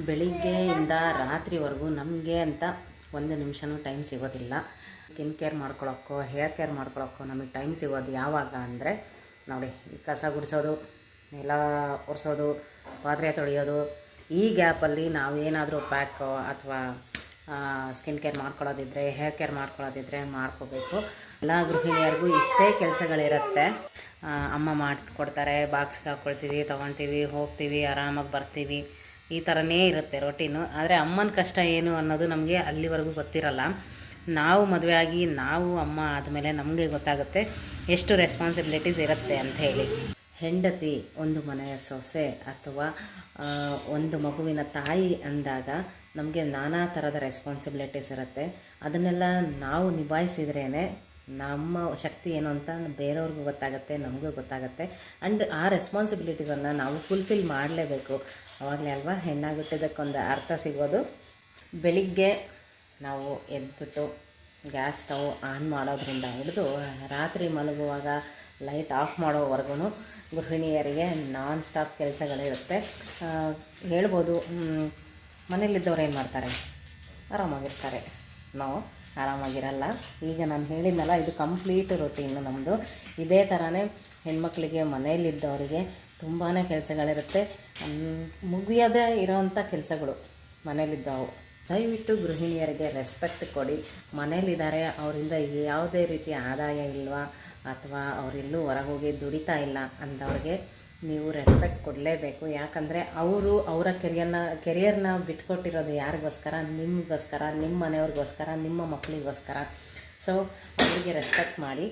ಬೆಳಿಗ್ಗೆಯಿಂದ ರಾತ್ರಿವರೆಗೂ ನಮಗೆ ಅಂತ ಒಂದು ನಿಮಿಷನೂ ಟೈಮ್ ಸಿಗೋದಿಲ್ಲ. ಸ್ಕಿನ್ ಕೇರ್ ಮಾಡ್ಕೊಳ್ಳೋಕ್ಕೋ ಹೇರ್ ಕೇರ್ ಮಾಡ್ಕೊಳ್ಳೋಕ್ಕೋ ನಮಗೆ ಟೈಮ್ ಸಿಗೋದು ಯಾವಾಗ ಅಂದರೆ ನೋಡಿ, ಈ ಕಸ ಗುಡಿಸೋದು, ನೆಲ ಒರೆಸೋದು, ಪಾತ್ರೆ ತೊಳೆಯೋದು, ಈ ಗ್ಯಾಪಲ್ಲಿ ನಾವೇನಾದರೂ ಪ್ಯಾಕೋ ಅಥವಾ ಸ್ಕಿನ್ ಕೇರ್ ಮಾಡ್ಕೊಳ್ಳೋದಿದ್ದರೆ, ಹೇರ್ ಕೇರ್ ಮಾಡ್ಕೊಳ್ಳೋದಿದ್ದರೆ ಮಾಡ್ಕೋಬೇಕು. ಎಲ್ಲ ಗೃಹಿಣಿಯರಿಗೂ ಇಷ್ಟೇ ಕೆಲಸಗಳಿರುತ್ತೆ. ಅಮ್ಮ ಮಾಡಿಕೊಡ್ತಾರೆ, ಬಾಕ್ಸ್ಗೆ ಹಾಕ್ಕೊಳ್ತೀವಿ, ತೊಗೊಳ್ತೀವಿ, ಹೋಗ್ತೀವಿ, ಆರಾಮಾಗಿ ಬರ್ತೀವಿ, ಈ ಥರನೇ ಇರುತ್ತೆ ರೊಟೀನು. ಆದರೆ ಅಮ್ಮನ ಕಷ್ಟ ಏನು ಅನ್ನೋದು ನಮಗೆ ಅಲ್ಲಿವರೆಗೂ ಗೊತ್ತಿರಲ್ಲ. ನಾವು ಮದುವೆ ಆಗಿ ನಾವು ಅಮ್ಮ ಆದಮೇಲೆ ನಮಗೆ ಗೊತ್ತಾಗುತ್ತೆ ಎಷ್ಟು ರೆಸ್ಪಾನ್ಸಿಬಿಲಿಟೀಸ್ ಇರುತ್ತೆ ಅಂತ ಹೇಳಿ. ಹೆಂಡತಿ ಒಂದು ಮನೆಯ ಸೊಸೆ ಅಥವಾ ಒಂದು ಮಗುವಿನ ತಾಯಿ ಅಂದಾಗ ನಮಗೆ ನಾನಾ ಥರದ ರೆಸ್ಪಾನ್ಸಿಬಿಲಿಟೀಸ್ ಇರುತ್ತೆ. ಅದನ್ನೆಲ್ಲ ನಾವು ನಿಭಾಯಿಸಿದ್ರೇ ನಮ್ಮ ಶಕ್ತಿ ಏನು ಅಂತ ಬೇರೆಯವ್ರಿಗೂ ಗೊತ್ತಾಗುತ್ತೆ, ನಮಗೂ ಗೊತ್ತಾಗುತ್ತೆ. ಆ್ಯಂಡ್ ಆ ರೆಸ್ಪಾನ್ಸಿಬಿಲಿಟೀಸನ್ನು ನಾವು ಫುಲ್ಫಿಲ್ ಮಾಡಲೇಬೇಕು. ಆವಾಗಲೇ ಅಲ್ವಾ ಹೆಣ್ಣಾಗುತ್ತಿದ್ದಕ್ಕೊಂದು ಅರ್ಥ ಸಿಗೋದು. ಬೆಳಿಗ್ಗೆ ನಾವು ಎದ್ಬಿಟ್ಟು ಗ್ಯಾಸ್ ಸ್ಟವ್ ಆನ್ ಮಾಡೋದ್ರಿಂದ ಹಿಡಿದು ರಾತ್ರಿ ಮಲಗುವಾಗ ಲೈಟ್ ಆಫ್ ಮಾಡೋವರೆಗೂ ಗೃಹಿಣಿಯರಿಗೆ ನಾನ್ ಸ್ಟಾಪ್ ಕೆಲಸಗಳಿರುತ್ತೆ. ಹೇಳ್ಬೋದು, ಮನೇಲಿದ್ದವ್ರು ಏನು ಮಾಡ್ತಾರೆ? ಆರಾಮಾಗಿರ್ತಾರೆ. ನಾವು ಆರಾಮಾಗಿರಲ್ಲ. ಈಗ ನಾನು ಹೇಳಿದ್ನಲ್ಲ, ಇದು ಕಂಪ್ಲೀಟ್ ರೊಟೀನು ನಮ್ಮದು. ಇದೇ ಥರನೇ ಹೆಣ್ಮಕ್ಳಿಗೆ ಮನೆಯಲ್ಲಿದ್ದವರಿಗೆ ತುಂಬಾ ಕೆಲಸಗಳಿರುತ್ತೆ, ಮುಗಿಯದೇ ಇರೋವಂಥ ಕೆಲಸಗಳು ಮನೇಲಿದ್ದವು. ದಯವಿಟ್ಟು ಗೃಹಿಣಿಯರಿಗೆ ರೆಸ್ಪೆಕ್ಟ್ ಕೊಡಿ. ಮನೇಲಿದ್ದಾರೆ, ಅವರಿಂದ ಯಾವುದೇ ರೀತಿಯ ಆದಾಯ ಇಲ್ವಾ ಅಥವಾ ಅವರೆಲ್ಲೂ ಹೊರಗೋಗಿ ದುಡಿತಾ ಇಲ್ಲ ಅಂದವ್ರಿಗೆ ನೀವು ರೆಸ್ಪೆಕ್ಟ್ ಕೊಡಲೇಬೇಕು. ಯಾಕಂದರೆ ಅವರು ಅವರ ಕೆರಿಯರ್ನ ಬಿಟ್ಕೊಟ್ಟಿರೋದು ಯಾರಿಗೋಸ್ಕರ? ನಿಮಗೋಸ್ಕರ, ನಿಮ್ಮ ಮನೆಯವ್ರಿಗೋಸ್ಕರ, ನಿಮ್ಮ ಮಕ್ಕಳಿಗೋಸ್ಕರ. ಸೊ ಅವರಿಗೆ ರೆಸ್ಪೆಕ್ಟ್ ಮಾಡಿ.